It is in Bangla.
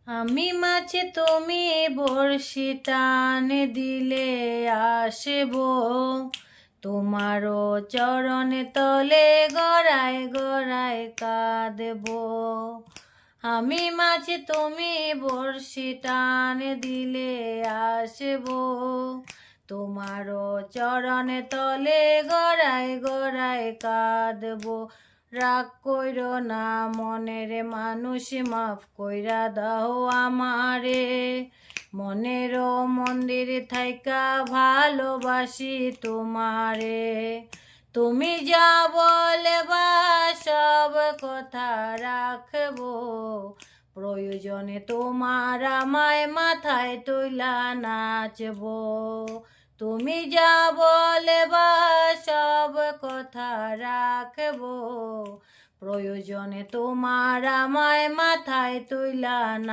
আমি মাছে তুমি বড়শি টানে দিলে আসব তোমারও চরণে তলে গড়ায় গড়ায় কাঁদব। আমি মাছে তুমি বড়শি টানে দিলে আসব তোমারও চরণে তলে গড়ায় গড়ায় কাঁদব। রাগ কইরো না মনের মানুষ, মাফ কইরা দাও আমারে। মনের মন্দির থাইকা ভালোবাসি তোমারে। তুমি যা বলবা সব কথা রাখবো, প্রয়োজনে তোমার আমায় মাথায় তুইলা নাচবো। তুমি যা বলবা সব কথা রাখবো, প্রয়োজনে তোমার আমায় মাথায় তুইলা